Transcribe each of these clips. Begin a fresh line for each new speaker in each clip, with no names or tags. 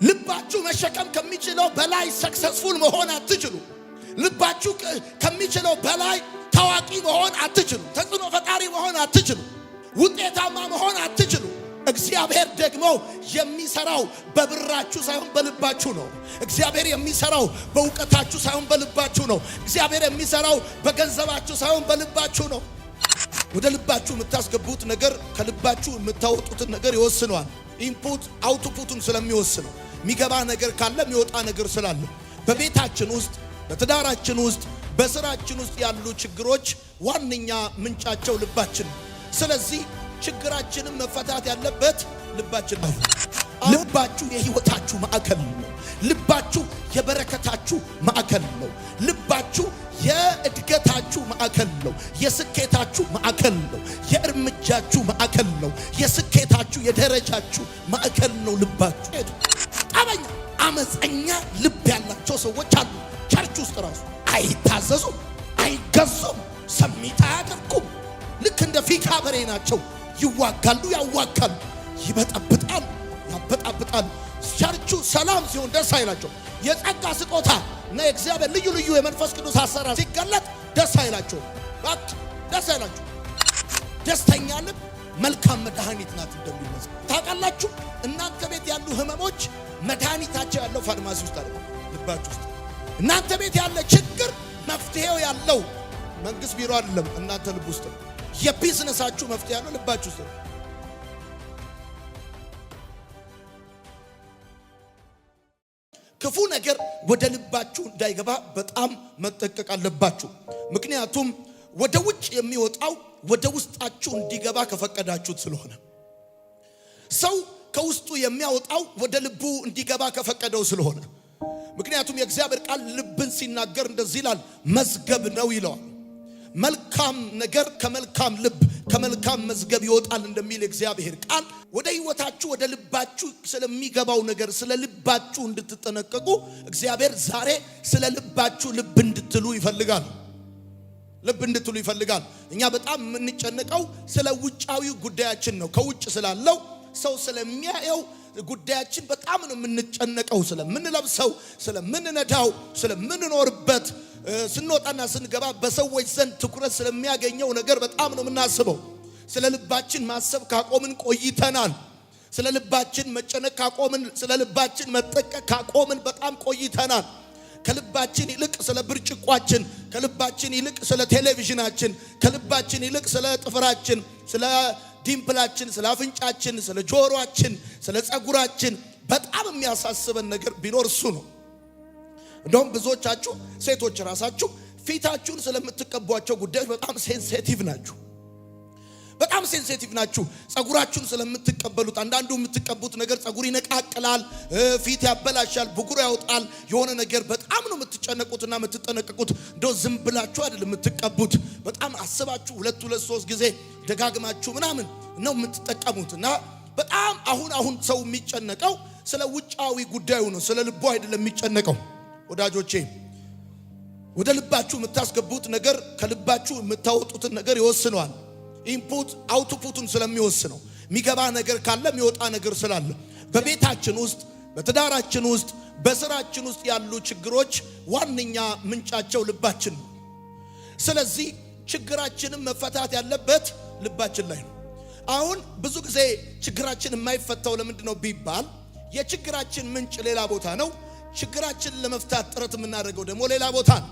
ልባችሁ መሸከም ከሚችለው በላይ ሰክሰስፉል መሆን አትችሉ። ልባችሁ ከሚችለው በላይ ታዋቂ መሆን አትችሉ። ተጽዕኖ ፈጣሪ መሆን አትችሉ። ውጤታማ መሆን አትችሉ። እግዚአብሔር ደግሞ የሚሰራው በብራችሁ ሳይሆን በልባችሁ ነው። እግዚአብሔር የሚሰራው በእውቀታችሁ ሳይሆን በልባችሁ ነው። እግዚአብሔር የሚሰራው በገንዘባችሁ ሳይሆን በልባችሁ ነው። ወደ ልባችሁ የምታስገቡት ነገር ከልባችሁ የምታወጡትን ነገር ይወስነዋል። ኢንፑት አውትፑቱን ስለሚወስነው የሚገባ ነገር ካለ የሚወጣ ነገር ስላለ በቤታችን ውስጥ በትዳራችን ውስጥ በስራችን ውስጥ ያሉ ችግሮች ዋነኛ ምንጫቸው ልባችን ነው። ስለዚህ ችግራችንን መፈታት ያለበት ልባችን ነው። ልባችሁ የህይወታችሁ ማዕከል ነው። ልባችሁ የበረከታችሁ ማዕከል ነው። ልባችሁ የእድገታችሁ ማዕከል ነው። የስኬታችሁ ማዕከል ነው። የእርምጃችሁ ማዕከል ነው። የስኬታችሁ የደረጃችሁ ማዕከል ነው። ልባችሁ ጠበኛ አመፀኛ ልብ ያላቸው ሰዎች አሉ። ቸርች ውስጥ ራሱ አይታዘዙም፣ አይገዙም፣ ሰሚታ አያደርጉም። ልክ እንደ ፊካ በሬ ናቸው። ይዋጋሉ፣ ያዋጋሉ፣ ይበጠብጣሉ፣ ያበጣብጣሉ። ቸርቹ ሰላም ሲሆን ደስ አይላቸው። የጸጋ ስጦታ እና የእግዚአብሔር ልዩ ልዩ የመንፈስ ቅዱስ አሰራር ሲገለጥ ደስ አይላቸው። በቃ ደስ አይላቸው። ደስተኛ ልብ መልካም መድኃኒት ናት እንደሚል መጽሐፍ ታውቃላችሁ። እናንተ ቤት ያሉ ህመሞች መድኃኒታቸው ያለው ፋርማሲ ውስጥ አይደለም፣ ልባችሁ ውስጥ። እናንተ ቤት ያለ ችግር መፍትሄው ያለው መንግስት ቢሮ አይደለም፣ እናንተ ልብ ውስጥ ነው። የቢዝነሳችሁ መፍትሄ ያለው ልባችሁ ውስጥ ነው። ክፉ ነገር ወደ ልባችሁ እንዳይገባ በጣም መጠንቀቅ አለባችሁ። ምክንያቱም ወደ ውጭ የሚወጣው ወደ ውስጣችሁ እንዲገባ ከፈቀዳችሁት ስለሆነ ሰው ከውስጡ የሚያወጣው ወደ ልቡ እንዲገባ ከፈቀደው ስለሆነ ምክንያቱም የእግዚአብሔር ቃል ልብን ሲናገር እንደዚህ ይላል፣ መዝገብ ነው ይለዋል። መልካም ነገር ከመልካም ልብ ከመልካም መዝገብ ይወጣል እንደሚል እግዚአብሔር ቃል ወደ ህይወታችሁ ወደ ልባችሁ ስለሚገባው ነገር ስለ ልባችሁ እንድትጠነቀቁ እግዚአብሔር ዛሬ ስለ ልባችሁ ልብ እንድትሉ ይፈልጋል። ልብ እንድትሉ ይፈልጋል። እኛ በጣም የምንጨነቀው ስለ ውጫዊ ጉዳያችን ነው። ከውጭ ስላለው ሰው ስለሚያየው ጉዳያችን በጣም ነው የምንጨነቀው። ስለምንለብሰው፣ ስለምንነዳው፣ ስለምንኖርበት ስንወጣና ስንገባ በሰዎች ዘንድ ትኩረት ስለሚያገኘው ነገር በጣም ነው የምናስበው። ስለ ልባችን ማሰብ ካቆምን ቆይተናል። ስለ ልባችን መጨነቅ ካቆምን፣ ስለ ልባችን መጠንቀቅ ካቆምን በጣም ቆይተናል። ከልባችን ይልቅ ስለ ብርጭቋችን፣ ከልባችን ይልቅ ስለ ቴሌቪዥናችን፣ ከልባችን ይልቅ ስለ ጥፍራችን፣ ስለ ዲምፕላችን፣ ስለ አፍንጫችን፣ ስለ ጆሮአችን፣ ስለ ጸጉራችን በጣም የሚያሳስበን ነገር ቢኖር እሱ ነው። እንደውም ብዙዎቻችሁ ሴቶች ራሳችሁ ፊታችሁን ስለምትቀቧቸው ጉዳዮች በጣም ሴንሲቲቭ ናችሁ። በጣም ሴንሲቲቭ ናችሁ። ጸጉራችሁን ስለምትቀበሉት አንዳንዱ የምትቀቡት ነገር ጸጉር ይነቃቅላል፣ ፊት ያበላሻል፣ ብጉር ያወጣል። የሆነ ነገር በጣም ነው የምትጨነቁትና የምትጠነቀቁት። እንደው ዝም ብላችሁ አይደለም የምትቀቡት። በጣም አስባችሁ ሁለት ሶስት ጊዜ ደጋግማችሁ ምናምን ነው የምትጠቀሙት። እና በጣም አሁን ሰው የሚጨነቀው ስለ ውጫዊ ጉዳዩ ነው፣ ስለ ልቡ አይደለም የሚጨነቀው። ወዳጆቼ ወደ ልባችሁ የምታስገቡት ነገር ከልባችሁ የምታወጡትን ነገር ይወስነዋል። ኢንፑት አውትፑቱን ስለሚወስነው የሚገባ ነገር ካለ የሚወጣ ነገር ስላለ በቤታችን ውስጥ በትዳራችን ውስጥ በስራችን ውስጥ ያሉ ችግሮች ዋነኛ ምንጫቸው ልባችን ነው። ስለዚህ ችግራችንን መፈታት ያለበት ልባችን ላይ ነው። አሁን ብዙ ጊዜ ችግራችን የማይፈታው ለምንድነው ቢባል የችግራችን ምንጭ ሌላ ቦታ ነው። ችግራችንን ለመፍታት ጥረት የምናደርገው ደግሞ ሌላ ቦታ ነው።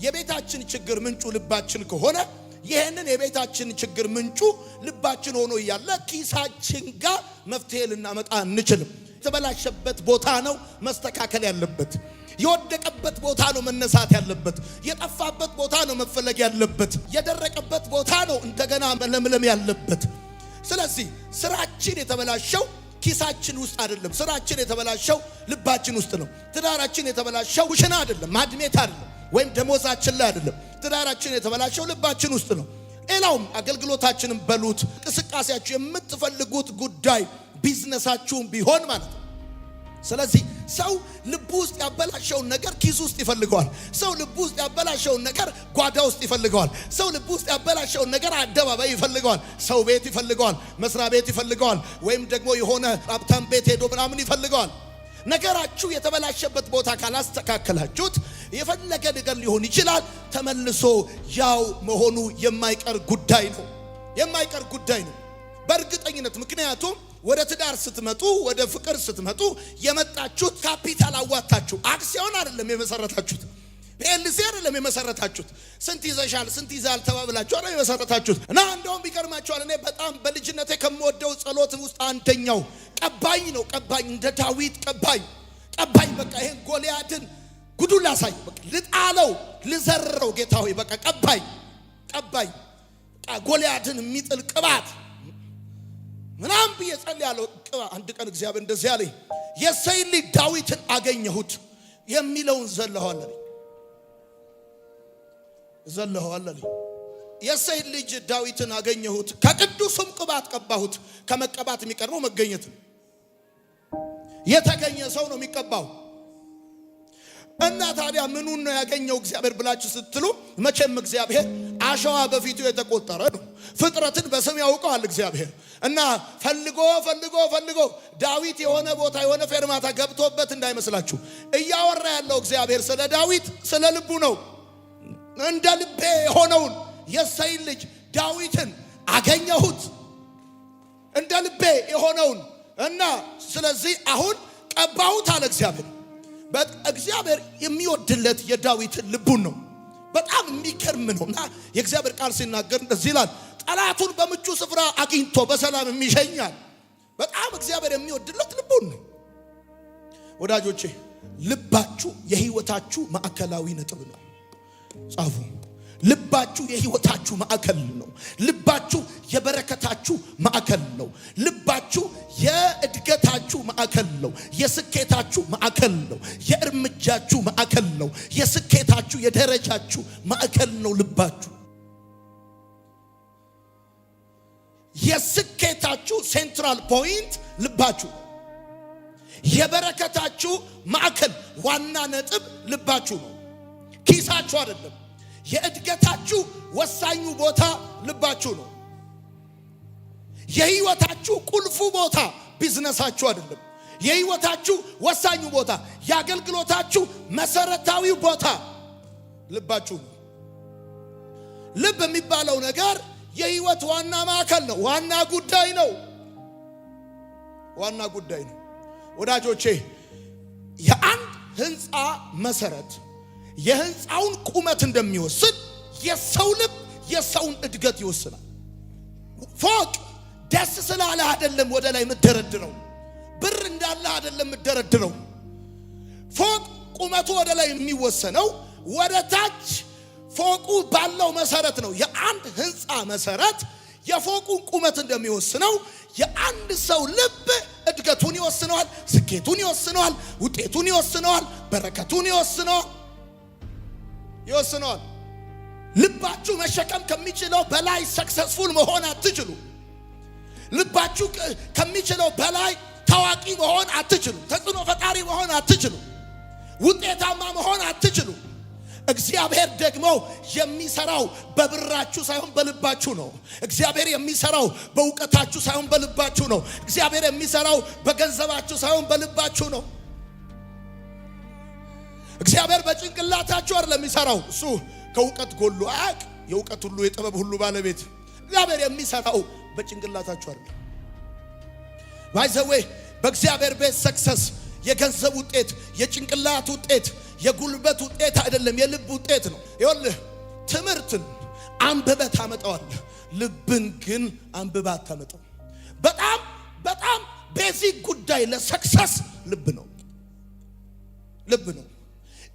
የቤታችን ችግር ምንጩ ልባችን ከሆነ ይሄንን የቤታችን ችግር ምንጩ ልባችን ሆኖ እያለ ኪሳችን ጋር መፍትሄ ልናመጣ አንችልም። የተበላሸበት ቦታ ነው መስተካከል ያለበት። የወደቀበት ቦታ ነው መነሳት ያለበት። የጠፋበት ቦታ ነው መፈለግ ያለበት። የደረቀበት ቦታ ነው እንደገና መለምለም ያለበት። ስለዚህ ስራችን የተበላሸው ኪሳችን ውስጥ አይደለም። ስራችን የተበላሸው ልባችን ውስጥ ነው። ትዳራችን የተበላሸው ውሽና አይደለም፣ ማድሜት አይደለም፣ ወይም ደሞዛችን ላይ አይደለም። ትዳራችን የተበላሸው ልባችን ውስጥ ነው። ሌላውም አገልግሎታችንን በሉት፣ እንቅስቃሴያችሁ፣ የምትፈልጉት ጉዳይ ቢዝነሳችሁም ቢሆን ማለት ነው። ስለዚህ ሰው ልቡ ውስጥ ያበላሸውን ነገር ኪስ ውስጥ ይፈልገዋል። ሰው ልቡ ውስጥ ያበላሸውን ነገር ጓዳ ውስጥ ይፈልገዋል። ሰው ልቡ ውስጥ ያበላሸውን ነገር አደባባይ ይፈልገዋል። ሰው ቤት ይፈልገዋል፣ መስሪያ ቤት ይፈልገዋል፣ ወይም ደግሞ የሆነ ሀብታም ቤት ሄዶ ምናምን ይፈልገዋል። ነገራችሁ የተበላሸበት ቦታ ካላስተካከላችሁት የፈለገ ነገር ሊሆን ይችላል ተመልሶ ያው መሆኑ የማይቀር ጉዳይ ነው። የማይቀር ጉዳይ ነው በእርግጠኝነት። ምክንያቱም ወደ ትዳር ስትመጡ ወደ ፍቅር ስትመጡ የመጣችሁት ካፒታል አዋጣችሁ አክሲዮን አይደለም የመሰረታችሁት። ፒኤልሲ አይደለም የመሰረታችሁት። ስንት ይዘሻል ስንት ይዛል ተባብላችሁ አይደለም የመሰረታችሁት። እና እንደውም ቢገርማችኋል እኔ በጣም በልጅነቴ ከምወደው ጸሎት ውስጥ አንደኛው ቀባኝ ነው። ቀባኝ እንደ ዳዊት ቀባኝ በቃ ይሄን ጎልያድን ጉዱን ላሳይ በቃ ልጣለው ልዘረው ጌታ ሆይ በቃ ቀባኝ ጎልያድን የሚጥል ቅባት ምናም በየጸልያለው አንድ ቀን እግዚአብሔር እንደዚህ ያለኝ የእሴይን ልጅ ዳዊትን አገኘሁት የሚለውን ዘለዋለሁ የእሴይን ልጅ ዳዊትን አገኘሁት ከቅዱስም ቅባት ቀባሁት። ከመቀባት የሚቀርበው መገኘት ነው። የተገኘ ሰው ነው የሚቀባው። እና ታዲያ ምኑን ነው ያገኘው እግዚአብሔር ብላችሁ ስትሉ መቼም እግዚአብሔር አሸዋ በፊቱ የተቆጠረ ነው። ፍጥረትን በስም ያውቀዋል እግዚአብሔር። እና ፈልጎ ዳዊት የሆነ ቦታ የሆነ ፌርማታ ገብቶበት እንዳይመስላችሁ እያወራ ያለው እግዚአብሔር ስለ ዳዊት ስለ ልቡ ነው። እንደ ልቤ የሆነውን የእሴይን ልጅ ዳዊትን አገኘሁት እንደ ልቤ የሆነውን እና ስለዚህ አሁን ቀባሁት አለ እግዚአብሔር። እግዚአብሔር የሚወድለት የዳዊትን ልቡን ነው። በጣም የሚገርም ነውና የእግዚአብሔር ቃል ሲናገር እንደዚህ ይላል ጠላቱን በምቹ ስፍራ አግኝቶ በሰላም የሚሸኛል። በጣም እግዚአብሔር የሚወድለት ልቡን ነው። ወዳጆቼ ልባችሁ የህይወታችሁ ማዕከላዊ ነጥብ ነው። ጻፉ። ልባችሁ የህይወታችሁ ማዕከል ነው። ልባችሁ የበረከታችሁ ማዕከል ነው። ልባችሁ የእድገታችሁ ማዕከል ነው። የስኬታችሁ ማዕከል ነው። የእርምጃችሁ ማዕከል ነው። የስኬታችሁ የደረጃችሁ ማዕከል ነው። ልባችሁ የስኬታችሁ ሴንትራል ፖይንት ልባችሁ፣ የበረከታችሁ ማዕከል ዋና ነጥብ ልባችሁ ነው። ኪሳችሁ አይደለም። የእድገታችሁ ወሳኙ ቦታ ልባችሁ ነው። የህይወታችሁ ቁልፉ ቦታ ቢዝነሳችሁ አይደለም። የህይወታችሁ ወሳኙ ቦታ፣ የአገልግሎታችሁ መሰረታዊው ቦታ ልባችሁ ነው። ልብ የሚባለው ነገር የህይወት ዋና ማዕከል ነው። ዋና ጉዳይ ነው። ወዳጆቼ የአንድ ህንፃ መሰረት የህንፃውን ቁመት እንደሚወስን የሰው ልብ የሰውን እድገት ይወስናል። ፎቅ ደስ ስላለ አይደለም ወደ ላይ የምትደረድረው፣ ብር እንዳለ አይደለም የምትደረድረው። ፎቅ ቁመቱ ወደ ላይ የሚወሰነው ወደ ታች ፎቁ ባለው መሰረት ነው። የአንድ ህንፃ መሰረት የፎቁን ቁመት እንደሚወስነው የአንድ ሰው ልብ እድገቱን ይወስነዋል፣ ስኬቱን ይወስነዋል፣ ውጤቱን ይወስነዋል፣ በረከቱን ይወስነዋል። ልባችሁ መሸከም ከሚችለው በላይ ሰክሰስፉል መሆን አትችሉ። ልባችሁ ከሚችለው በላይ ታዋቂ መሆን አትችሉ። ተጽዕኖ ፈጣሪ መሆን አትችሉ። ውጤታማ መሆን አትችሉ። እግዚአብሔር ደግሞ የሚሰራው በብራችሁ ሳይሆን በልባችሁ ነው። እግዚአብሔር የሚሰራው በእውቀታችሁ ሳይሆን በልባችሁ ነው። እግዚአብሔር የሚሰራው በገንዘባችሁ ሳይሆን በልባችሁ ነው። እግዚአብሔር በጭንቅላታችሁ አይደለም የሚሰራው። እሱ ከእውቀት ጎሉ አያቅ። የእውቀት ሁሉ የጥበብ ሁሉ ባለቤት እግዚአብሔር የሚሰራው በጭንቅላታችሁ አይደለም። ባይዘዌ በእግዚአብሔር ቤት ሰክሰስ የገንዘብ ውጤት፣ የጭንቅላት ውጤት፣ የጉልበት ውጤት አይደለም፣ የልብ ውጤት ነው። ይኸውልህ ትምህርትን አንብበህ ታመጣዋለህ፣ ልብን ግን አንብበህ አታመጣው። በጣም ቤዚክ ጉዳይ ለሰክሰስ ልብ ነው።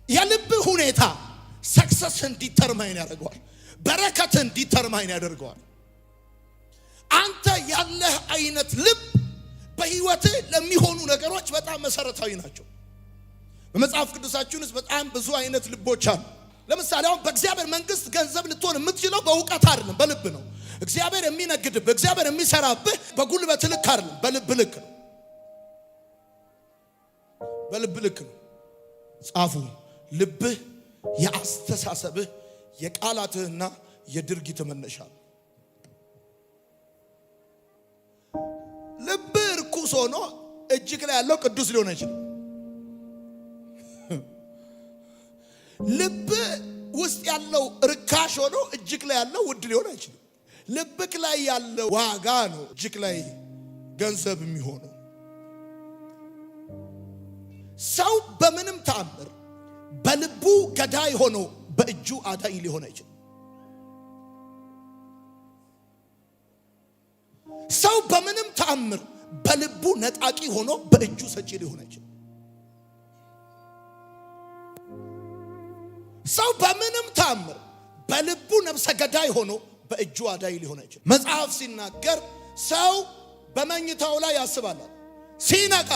የልብ ሁኔታ ሰክሰስ እንዲተርማይን ያደርገዋል። በረከት እንዲተርማይን ያደርገዋል። አንተ ያለህ አይነት ልብ በህይወትህ ለሚሆኑ ነገሮች በጣም መሰረታዊ ናቸው። በመጽሐፍ ቅዱሳችን ውስጥ በጣም ብዙ አይነት ልቦች አሉ። ለምሳሌ አሁን በእግዚአብሔር መንግስት ገንዘብ ልትሆን የምትችለው በእውቀት አይደለም፣ በልብ ነው። እግዚአብሔር የሚነግድብህ፣ እግዚአብሔር የሚሰራብህ በጉልበት ልክ አይደለም፣ በልብ ልክ ነው። ጻፉ። ልብህ የአስተሳሰብህ የቃላትህና የድርጊት መነሻ ነው። ልብህ ርኩስ ሆኖ እጅግ ላይ ያለው ቅዱስ ሊሆን አይችልም። ልብ ውስጥ ያለው ርካሽ ሆኖ እጅክ ላይ ያለው ውድ ሊሆን አይችልም። ልብክ ላይ ያለው ዋጋ ነው እጅክ ላይ ገንዘብ የሚሆነው። ሰው በምንም ተአምር በልቡ ገዳይ ሆኖ በእጁ አዳኝ ሊሆን አይችልም። ሰው በምንም ተአምር በልቡ ነጣቂ ሆኖ በእጁ ሰጪ ሊሆን አይችልም። ሰው በምንም ተአምር በልቡ ነፍሰ ገዳይ ሆኖ በእጁ አዳኝ ሊሆን አይችልም። መጽሐፍ ሲናገር ሰው በመኝታው ላይ ያስባል፣ ሲነቃ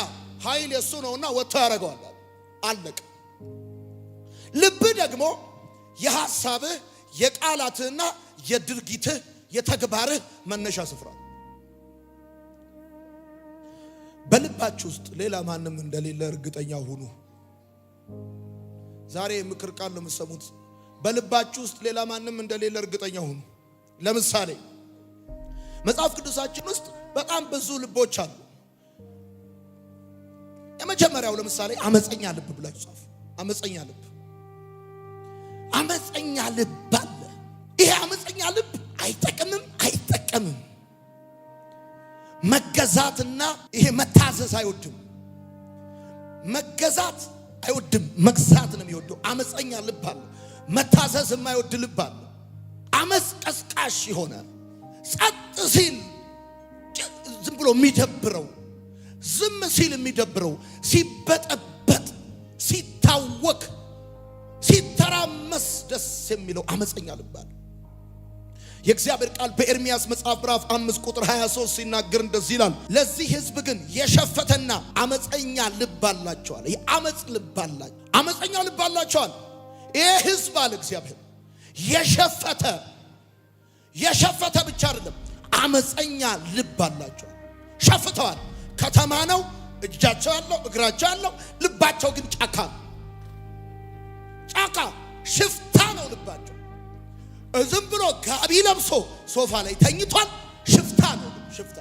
ኃይል የሱ ነውና ወጥቶ ያደርገዋል። አለቀ። ልብ ደግሞ የሐሳብህ የቃላትህና የድርጊትህ የተግባርህ መነሻ ስፍራ። በልባችሁ ውስጥ ሌላ ማንም እንደሌለ እርግጠኛ ሁኑ። ዛሬ ምክር ቃል ነው የምትሰሙት። በልባችሁ ውስጥ ሌላ ማንም እንደሌለ እርግጠኛ ሁኑ። ለምሳሌ መጽሐፍ ቅዱሳችን ውስጥ በጣም ብዙ ልቦች አሉ። የመጀመሪያው ለምሳሌ አመፀኛ ልብ ብላችሁ ጻፉ። አመፀኛ ልብ አለ። ይሄ አመፀኛ ልብ አይጠቀምም። መገዛትና ይሄ መታዘዝ አይወድም። መገዛት አይወድም፣ መግዛት ነው የሚወደው። አመፀኛ ልብ አለ። መታዘዝ የማይወድ ልብ አለ። አመፅ ቀስቃሽ ይሆናል። ጸጥ ሲል ዝም ብሎ የሚደብረው፣ ዝም ሲል የሚደብረው፣ ሲበጠበጥ፣ ሲታወክ፣ ሲተራመስ ደስ የሚለው አመፀኛ ልብ አለ። የእግዚአብሔር ቃል በኤርምያስ መጽሐፍ ምዕራፍ 5 ቁጥር 23 ሲናገር እንደዚህ ይላል፣ ለዚህ ሕዝብ ግን የሸፈተና አመፀኛ ልብ አላቸዋል። የአመፅ ልብ አላቸው፣ አመፀኛ ልብ አላቸዋል። ይሄ ሕዝብ አለ እግዚአብሔር የሸፈተ ብቻ አይደለም፣ አመፀኛ ልብ አላቸዋል። ሸፍተዋል። ከተማ ነው እጃቸው ያለው እግራቸው ያለው፣ ልባቸው ግን ጫካ ሽፍታ ነው ልባቸው። ዝም ብሎ ጋቢ ለብሶ ሶፋ ላይ ተኝቷል። ሽፍታ ነው። ሽፍታ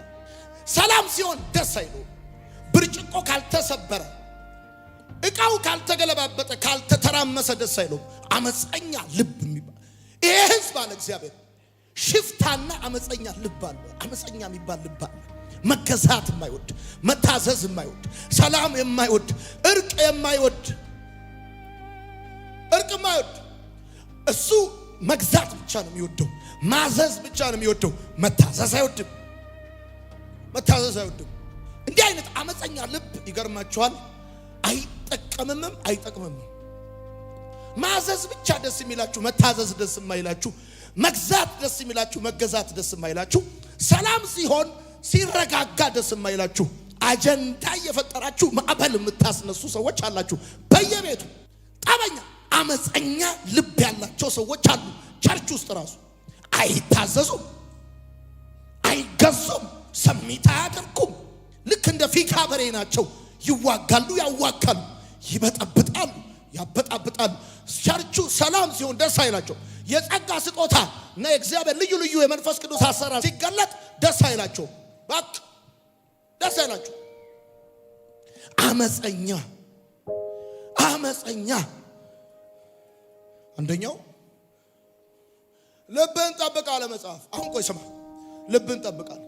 ሰላም ሲሆን ደስ አይለው። ብርጭቆ ካልተሰበረ፣ እቃው ካልተገለባበጠ፣ ካልተተራመሰ ደስ አይለው። አመፀኛ ልብ የሚባል ይሄ ሕዝብ አለ እግዚአብሔር ሽፍታና አመፀኛ ልብ አለ። አመፀኛ የሚባል ልብ አለ። መገዛት የማይወድ፣ መታዘዝ የማይወድ፣ ሰላም የማይወድ፣ እርቅ የማይወድ እሱ መግዛት ብቻ ነው የሚወደው። ማዘዝ ብቻ ነው የሚወደው። መታዘዝ አይወድም። እንዲህ አይነት አመፀኛ ልብ ይገርማችኋል፣ አይጠቀምምም አይጠቅምም። ማዘዝ ብቻ ደስ የሚላችሁ፣ መታዘዝ ደስ የማይላችሁ፣ መግዛት ደስ የሚላችሁ፣ መገዛት ደስ የማይላችሁ፣ ሰላም ሲሆን ሲረጋጋ ደስ የማይላችሁ፣ አጀንዳ እየፈጠራችሁ ማዕበል የምታስነሱ ሰዎች አላችሁ በየቤቱ። ጠበኛ አመፀኛ ልብ ያላቸው ሰዎች አሉ። ቸርች ውስጥ ራሱ አይታዘዙም፣ አይገዙም፣ ሰሚታ አያደርጉም። ልክ እንደ ፊካ በሬ ናቸው። ይዋጋሉ፣ ያዋጋሉ፣ ይበጠብጣሉ፣ ያበጣብጣሉ። ቸርቹ ሰላም ሲሆን ደስ አይላቸው። የጸጋ ስጦታ እና የእግዚአብሔር ልዩ ልዩ የመንፈስ ቅዱስ አሰራር ሲገለጥ ደስ አይላቸው። በቃ ደስ አይላቸው። አመፀኛ አንደኛው ልብን ጠብቅ አለ መጽሐፍ። አሁን ቆይ ስማ፣ ልብን ጠብቃል።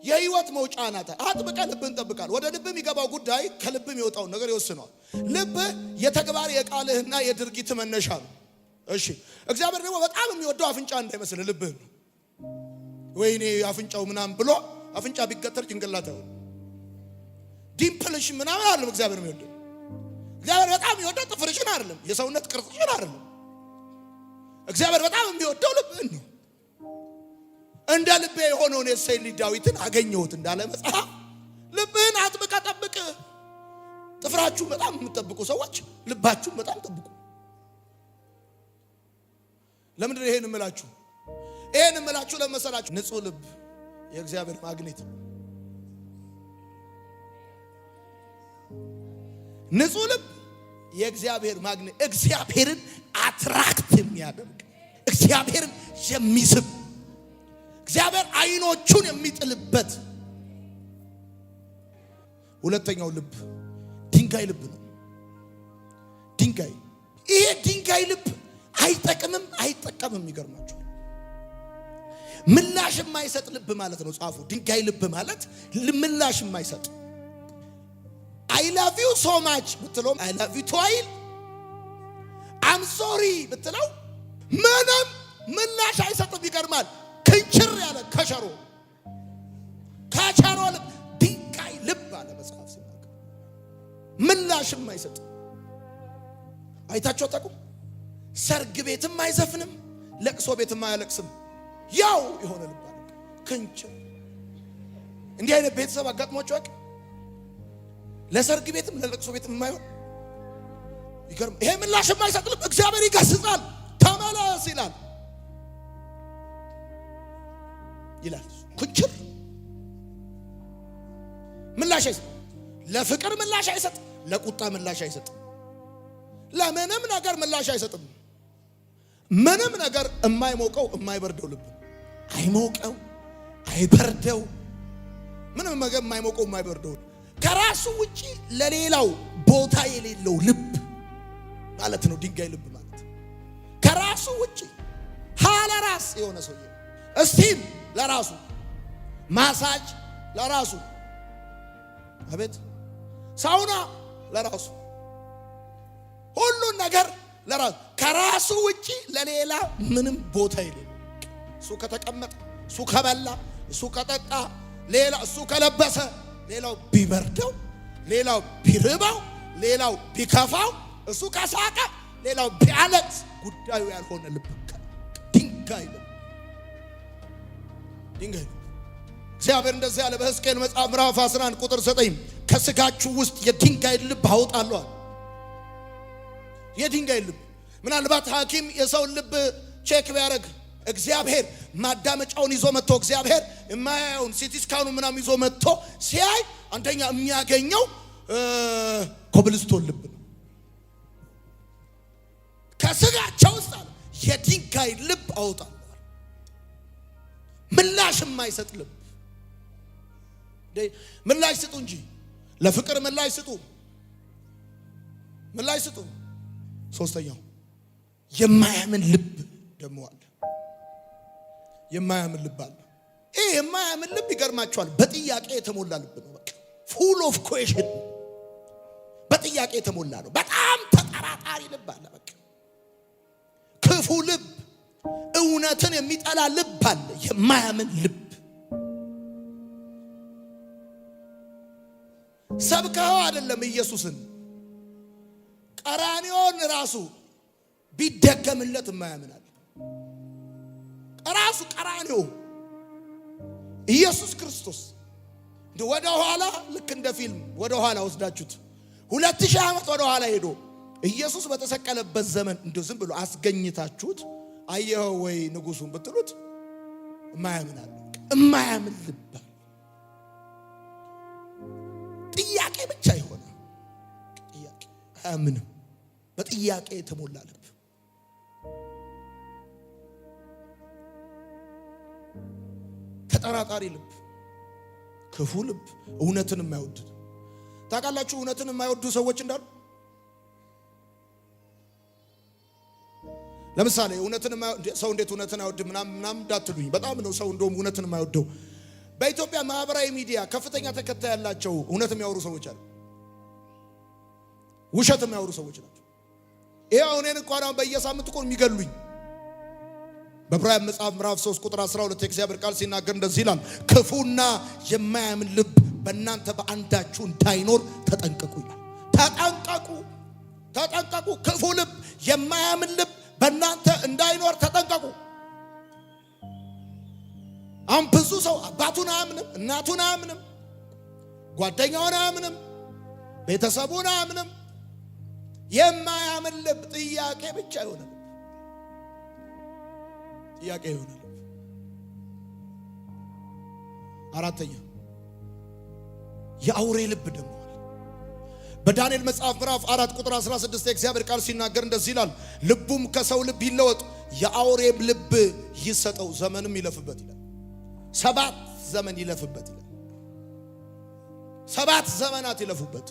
የህይወት መውጫ ናት። አጥብቀ ልብን ጠብቃል። ወደ ልብ የሚገባው ጉዳይ ከልብ የሚወጣው ነገር ይወስነዋል። ልብ የተግባር የቃልህና የድርጊት መነሻ ነው። እሺ፣ እግዚአብሔር ደግሞ በጣም የሚወደው አፍንጫ እንዳይመስል ልብህ ነው። ወይኔ አፍንጫው ምናምን ብሎ አፍንጫ ቢገተር ጭንቅላት ነው ዲምፕልሽ ምናምን አይደለም እግዚአብሔር የሚወደው። እግዚአብሔር በጣም የሚወደው ጥፍርሽን አይደለም፣ የሰውነት ቅርጽሽን አይደለም። እግዚአብሔር በጣም የሚወደው ልብህን ነው። እንደ ልቤ የሆነውን የእሴይ ልጅ ዳዊትን አገኘሁት እንዳለ መጽሐፍ ልብህን አጥብቀህ ጠብቅ። ጥፍራችሁን በጣም የምትጠብቁ ሰዎች ልባችሁን በጣም ጠብቁ። ለምንድን ነው ይሄን እምላችሁ? ይሄን እምላችሁ ለመሰላችሁ ንጹህ ልብ የእግዚአብሔር ማግኔት ነው። ንጹህ ልብ የእግዚአብሔር ማግኔት፣ እግዚአብሔርን አትራክት የሚያደርግ፣ እግዚአብሔርን የሚስብ፣ እግዚአብሔር አይኖቹን የሚጥልበት። ሁለተኛው ልብ ድንጋይ ልብ ነው። ድንጋይ ይሄ ድንጋይ ልብ አይጠቅምም አይጠቀምም። ይገርማችኋል። ምላሽ የማይሰጥ ልብ ማለት ነው ጻፉ። ድንጋይ ልብ ማለት ምላሽ የማይሰጥ I love you so much ብትለው I love you too አይል። I'm sorry ብትለው ምንም ምላሽ አይሰጥም። ይገርማል። ክንችር ያለ ከሸሮ ልብ ድንጋይ ልብ አለ መጽሐፍ ሲናገር። ምላሽ የማይሰጥ አይታችሁ አታውቁም? ሰርግ ቤትም አይዘፍንም፣ ለቅሶ ቤትም አያለቅስም። ያው የሆነ ልብ አለ ክንችር። እንዲህ አይነት ቤተሰብ አጋጥሟችሁ አያውቅም? ለሰርግ ቤትም ለለቅሶ ቤትም የማይሆን ይገርም። ይሄ ምላሽ የማይሰጥ ልብ እግዚአብሔር ይገስጻል። ተመለስ ይላል ኩችር ምላሽ አይሰጥ። ለፍቅር ምላሽ አይሰጥ፣ ለቁጣ ምላሽ አይሰጥ፣ ለምንም ነገር ምላሽ አይሰጥም። ምንም ነገር የማይሞቀው የማይበርደው ልብ አይሞቀው አይበርደው። ምንም ነገር የማይሞቀው የማይበርደው ከራሱ ውጪ ለሌላው ቦታ የሌለው ልብ ማለት ነው ድንጋይ ልብ ማለት። ከራሱ ውጪ ሀለ ራስ የሆነ ሰው እስቲም ለራሱ ማሳጅ ለራሱ አቤት ሳውና ለራሱ ሁሉን ነገር ለራሱ ከራሱ ውጪ ለሌላ ምንም ቦታ የሌለው። እሱ ከተቀመጠ፣ እሱ ከበላ፣ እሱ ከጠጣ፣ ሌላ እሱ ከለበሰ፣ ሌላው ቢበርደው፣ ሌላው ቢርባው፣ ሌላው ቢከፋው፣ እሱ ከሳቀ፣ ሌላው ቢያለቅስ ጉዳዩ ያልሆነ ልብ ድንጋይ ልብ ድንጋይ። እግዚአብሔር እንደዚህ ያለ በሕዝቅኤል መጽሐፍ ምዕራፍ 11 ቁጥር 9 ከስጋችሁ ውስጥ የድንጋይ ልብ አወጣለሁ። የድንጋይ ልብ ምናልባት ሐኪም የሰውን ልብ ቼክ ቢያደርግ እግዚአብሔር ማዳመጫውን ይዞ መጥቶ እግዚአብሔር የማያየውን ሲቲ ስካኑ ምናምን ይዞ መጥቶ ሲያይ አንደኛ የሚያገኘው ኮብልስቶን ልብ ነው። ከስጋቸው ውስጥ አለ የድንጋይ ልብ አወጣለሁ። ምላሽ የማይሰጥ ልብ። ምላሽ ስጡ እንጂ ለፍቅር ምላሽ ስጡ፣ ምላሽ ስጡ። ሶስተኛው የማያምን ልብ ደግሞ አለ። የማያምን ልብ አለ። ይሄ የማያምን ልብ ይገርማችኋል፣ በጥያቄ የተሞላ ልብ ነው። በቃ ፉል ኦፍ ኩዌሽን፣ በጥያቄ የተሞላ ነው። በጣም ተጠራጣሪ ልብ አለ። በቃ ክፉ ልብ፣ እውነትን የሚጠላ ልብ አለ። የማያምን ልብ ሰብከው አይደለም ኢየሱስን ቀራንዮን ራሱ ቢደገምለት የማያምን አለ። ራሱ ቀራንዮ ኢየሱስ ክርስቶስ ወደ ኋላ ልክ እንደ ፊልም ወደ ኋላ ወስዳችሁት 2000 ዓመት ወደ ኋላ ሄዶ ኢየሱስ በተሰቀለበት ዘመን እንደው ዝም ብሎ አስገኝታችሁት አየኸው ወይ ንጉሱን ብትሉት የማያምን አለ። የማያምን ልብ፣ ጥያቄ ብቻ ይሆነ ጥያቄ አያምንም። በጥያቄ የተሞላ ልብ፣ ተጠራጣሪ ልብ፣ ክፉ ልብ፣ እውነትን የማይወድ። ታውቃላችሁ እውነትን የማይወዱ ሰዎች እንዳሉ? ለምሳሌ እውነትን ሰው እንዴት እውነትን አይወድም ምናምን እንዳትሉኝ። በጣም ነው ሰው እንደውም እውነትን የማይወደው። በኢትዮጵያ ማህበራዊ ሚዲያ ከፍተኛ ተከታይ ያላቸው እውነት የሚያወሩ ሰዎች አሉ፣ ውሸት የሚያወሩ ሰዎች ናቸው። ይሄው እኔን እንኳን በየሳምንቱ እኮ የሚገሉኝ። በዕብራውያን መጽሐፍ ምዕራፍ 3 ቁጥር 12 የእግዚአብሔር ቃል ሲናገር እንደዚህ ይላል፣ ክፉና የማያምን ልብ በእናንተ በአንዳችሁ እንዳይኖር ተጠንቀቁ ይላል። ተጠንቀቁ፣ ተጠንቀቁ። ክፉ ልብ፣ የማያምን ልብ በእናንተ እንዳይኖር ተጠንቀቁ። አሁን ብዙ ሰው አባቱን አያምንም፣ እናቱን አያምንም፣ ጓደኛውን አያምንም፣ ቤተሰቡን አያምንም። የማያምን ልብ ጥያቄ ብቻ ይሆናል። ጥያቄ ይሆናል። አራተኛ የአውሬ ልብ ደግሞ በዳንኤል መጽሐፍ ምዕራፍ 4 ቁጥር 16 የእግዚአብሔር ቃል ሲናገር እንደዚህ ይላል፣ ልቡም ከሰው ልብ ይለወጥ የአውሬም ልብ ይሰጠው ዘመንም ይለፍበት ይላል። 7 ዘመን ይለፍበት ይላል። 7 ዘመናት ይለፉበት።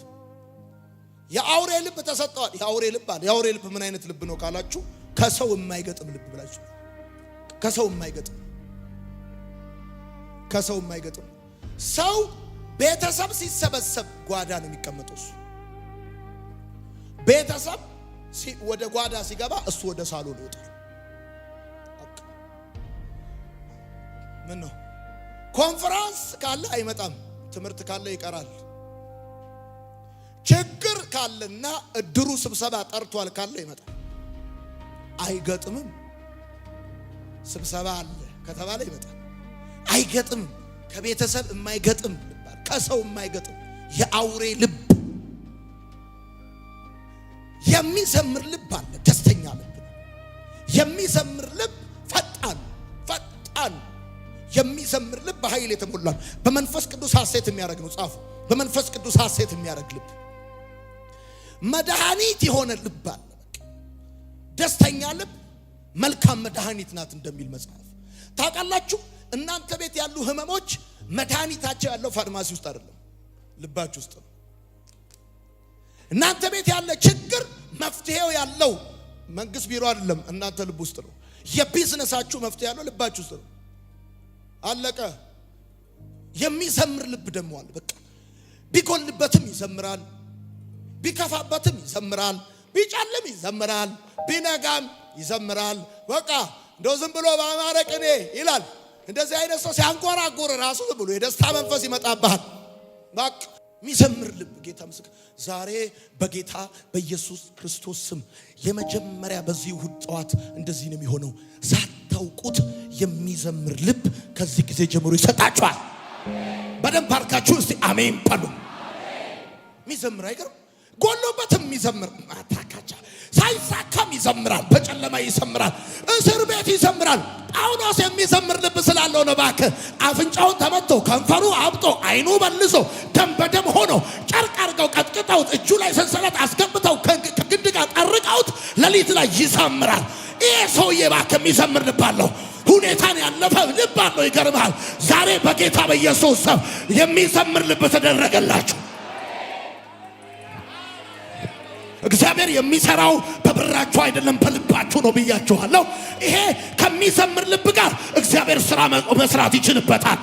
የአውሬ ልብ ተሰጠዋል። የአውሬ ልብ አለ። የአውሬ ልብ ምን አይነት ልብ ነው ካላችሁ ከሰው የማይገጥም ልብ ብላችሁ ከሰው የማይገጥም ሰው ቤተሰብ ሲሰበሰብ ጓዳ ነው የሚቀመጠው። እሱ ቤተሰብ ወደ ጓዳ ሲገባ እሱ ወደ ሳሎን ይወጣል። ምን ነው ኮንፈረንስ ካለ አይመጣም። ትምህርት ካለ ይቀራል። ችግር ካለና እድሩ ስብሰባ ጠርቷል ካለ ይመጣል። አይገጥምም። ስብሰባ አለ ከተባለ ይመጣል። አይገጥምም። ከቤተሰብ የማይገጥም ልብ፣ ከሰው የማይገጥም የአውሬ ልብ። የሚዘምር ልብ አለ፣ ደስተኛ ልብ። የሚዘምር ልብ ፈጣን የሚዘምር ልብ በኃይል የተሞላ ነው። በመንፈስ ቅዱስ ሐሴት የሚያደርግ ነው። ጻፉ። በመንፈስ ቅዱስ ሐሴት የሚያደርግ ልብ መድኃኒት የሆነ ልብ አለ። ደስተኛ ልብ መልካም መድኃኒት ናት እንደሚል መጽሐፍ ታውቃላችሁ። እናንተ ቤት ያሉ ህመሞች መድኃኒታቸው ያለው ፋርማሲ ውስጥ አይደለም፣ ልባችሁ ውስጥ ነው። እናንተ ቤት ያለ ችግር መፍትሄው ያለው መንግስት ቢሮ አይደለም፣ እናንተ ልብ ውስጥ ነው። የቢዝነሳችሁ መፍትሄ ያለው ልባችሁ ውስጥ ነው። አለቀ። የሚዘምር ልብ ደግሞ አለ። በቃ ቢጎልበትም ይዘምራል፣ ቢከፋበትም ይዘምራል፣ ቢጨልም ይዘምራል፣ ቢነጋም ይዘምራል። በቃ እንደው ዝም ብሎ በአማረ ቅኔ ይላል። እንደዚህ አይነት ሰው ሲያንጎራጎር ራሱ ዝም ብሎ የደስታ መንፈስ ይመጣብሃል። በቃ የሚዘምር ልብ ጌታ ምስክር። ዛሬ በጌታ በኢየሱስ ክርስቶስ ስም የመጀመሪያ በዚህ እሁድ ጠዋት እንደዚህ ነው የሚሆነው። ሳታውቁት የሚዘምር ልብ ከዚህ ጊዜ ጀምሮ ይሰጣችኋል። በደንብ አርጋችሁ እስቲ አሜን በሉ። የሚዘምር አይገርም? ጎሎበትም የሚዘምር ማታካቻ ሳይሳካም ይዘምራል። በጨለማ ይዘምራል። እስር ቤት ይዘምራል። ጳውሎስ የሚዘምር ልብ ስላለው ነው። እባክህ አፍንጫውን ተመቶ ከንፈሩ አብጦ አይኑ መልሶ ደም በደም ሆኖ ጨርቅ አድርገው ቀጥቅጠውት እጁ ላይ ሰንሰለት አስገብተው ከግንድ ጋር ጠርቀውት ሌሊት ላይ ይዘምራል። ይሄ ሰውዬ እባክህ የሚዘምር ልብ አለው። ሁኔታን ያለፈ ልብ አለው። ይገርማል። ዛሬ በጌታ በኢየሱስ ስም የሚዘምር ልብ ተደረገላችሁ። እግዚአብሔር የሚሰራው በብራችሁ አይደለም በልባችሁ ነው ብያችኋለሁ። ይሄ ከሚዘምር ልብ ጋር እግዚአብሔር ስራ መስራት ይችልበታል።